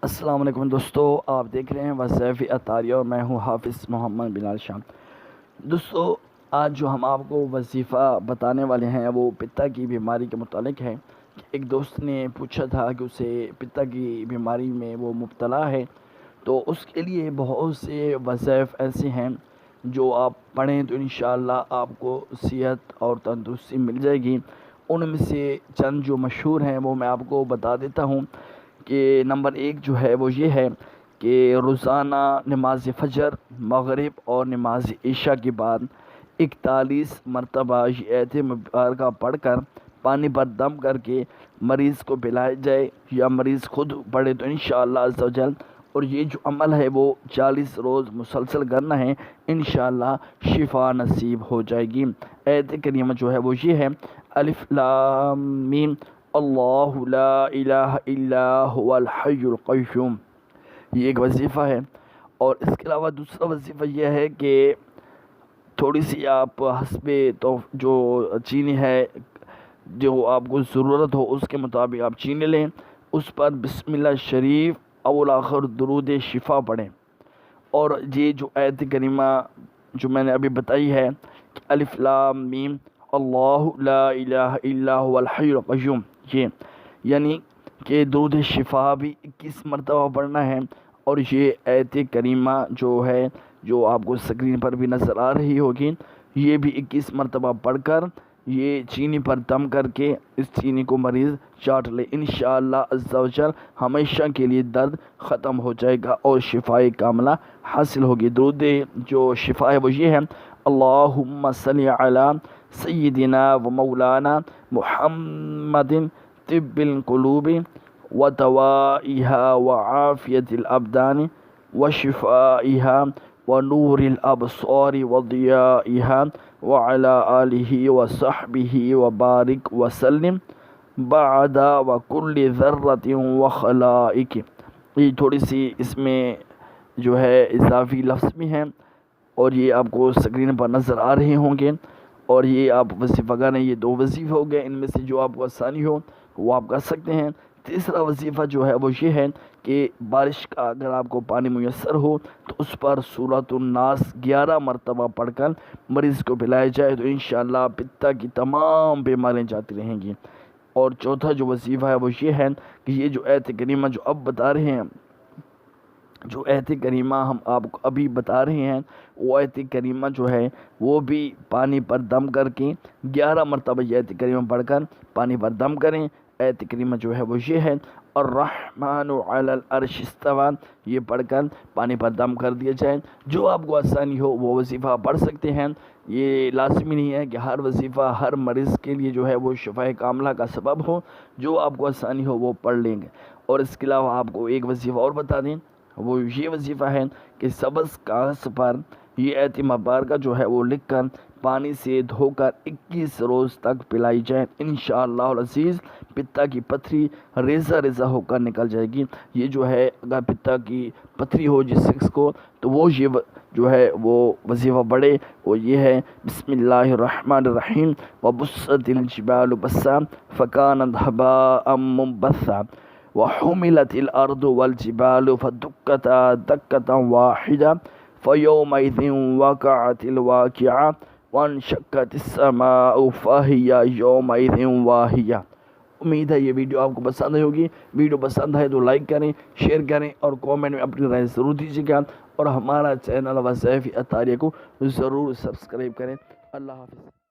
السلام علیکم دوستو، آپ دیکھ رہے ہیں وظائف اطاریہ اور میں ہوں حافظ محمد بلال شام۔ دوستو، آج جو ہم آپ کو وظیفہ بتانے والے ہیں وہ پتا کی بیماری کے متعلق ہے۔ ایک دوست نے پوچھا تھا کہ اسے پتا کی بیماری میں وہ مبتلا ہے، تو اس کے لیے بہت سے وظائف ایسے ہیں جو آپ پڑھیں تو انشاءاللہ آپ کو صحت اور تندرستی مل جائے گی۔ ان میں سے چند جو مشہور ہیں وہ میں آپ کو بتا دیتا ہوں کہ نمبر 1 جو ہے وہ یہ ہے کہ روزانہ نماز فجر، مغرب اور نماز عشاء کے بعد 41 مرتبہ یہ آیت مبارکہ پڑھ کر پانی پر دم کر کے مریض کو پلایا جائے، یا مریض خود پڑھے تو انشاءاللہ عز و جل۔ اور یہ جو عمل ہے وہ 40 روز مسلسل کرنا ہے، انشاءاللہ شفا نصیب ہو جائے گی۔ آیت کریمہ جو ہے وہ یہ ہے، الف لام میم اللہ لا الہ الا هو الحی القیوم۔ یہ ایک وظیفہ ہے۔ اور اس کے علاوہ دوسرا وظیفہ یہ ہے کہ تھوڑی سی آپ حسب تو جو چینی ہے جو آپ کو ضرورت ہو اس کے مطابق آپ چینی لیں، اس پر بسم اللہ شریف اول آخر درود شفا پڑھیں۔ اور یہ جو آیت کریمہ جو میں نے ابھی بتائی ہے کہ الف لام میم اللہ لا الہ الا هو الحی القیوم، یہ یعنی کہ درود شفا بھی 21 مرتبہ پڑھنا ہے۔ اور یہ آیت کریمہ جو ہے جو آپ کو اسکرین پر بھی نظر آ رہی ہوگی، یہ بھی 21 مرتبہ پڑھ کر یہ چینی پر دم کر کے اس چینی کو مریض چاٹ لے، انشاءاللہ عز و جل ہمیشہ کے لیے درد ختم ہو جائے گا اور شفائے کاملہ حاصل ہوگی۔ درود جو شفا ہے وہ یہ ہے، اللہم صلی علی سیدنا و مولانا محمد طب القلوب و دوائها و عافیت الابدان و شفائها و نور الابصار و ضیائها وعلى آلہ و صحبہ و بارک وسلم بعد و کل ذرۃ و خلائق۔ یہ تھوڑی سی اس میں جو ہے اضافی لفظ بھی ہیں اور یہ آپ کو اسکرین پر نظر آ رہے ہوں گے۔ اور یہ آپ وظیفہ کریں، یہ 2 وظیفے ہو گئے، ان میں سے جو آپ کو آسانی ہو وہ آپ کر سکتے ہیں۔ تیسرا وظیفہ جو ہے وہ یہ ہے کہ بارش کا اگر آپ کو پانی میسر ہو تو اس پر سورۃ الناس 11 مرتبہ پڑھ کر مریض کو پلایا جائے تو انشاءاللہ پتا کی تمام بیماریاں جاتی رہیں گی۔ اور چوتھا جو وظیفہ ہے وہ یہ ہے کہ یہ جو آیت کریمہ جو اب بتا رہے ہیں، جو آیت کریمہ ہم آپ کو ابھی بتا رہے ہیں، وہ آیت کریمہ جو ہے وہ بھی پانی پر دم کر کے 11 مرتبہ یہ آیت کریمہ پڑھ کر پانی پر دم کریں۔ آیت کریمہ جو ہے وہ یہ ہے، الرحمن علی العرش استوی، یہ پڑھ کر پانی پر دم کر دیا جائے۔ جو آپ کو آسانی ہو وہ وظیفہ پڑھ سکتے ہیں۔ یہ لازمی نہیں ہے کہ ہر وظیفہ ہر مریض کے لیے جو ہے وہ شفاء کاملہ کا سبب ہو، جو آپ کو آسانی ہو وہ پڑھ لیں گے۔ اور اس کے علاوہ آپ کو ایک وظیفہ اور بتا دیں، وہ یہ وظیفہ ہے کہ سبز کاغذ پر یہ آیت مبارکہ جو ہے وہ لکھ کر پانی سے دھو کر 21 روز تک پلائی جائے، انشاءاللہ العزیز پتا کی پتھری ریزہ ریزہ ہو کر نکل جائے گی۔ یہ جو ہے اگر پتا کی پتھری ہو جس شخص کو تو وہ یہ جو ہے وہ وظیفہ پڑھے، وہ یہ ہے، بسم اللہ الرحمن الرحیم وبست الجبال بسا فکانت هباء منبثا وحملت الارض والجبال فدکتا دکتا واحدا فیومئذ وقعت الواقعہ وانشقت السماء فہی یومئذ واہیہ۔ امید ہے یہ ویڈیو آپ کو پسند آئی ہوگی۔ ویڈیو پسند ہے تو لائک کریں، شیئر کریں اور کومنٹ میں اپنی رائے ضرور دیجیے گا، اور ہمارا چینل وظائف اطاریہ کو ضرور سبسکرائب کریں۔ اللہ حافظ۔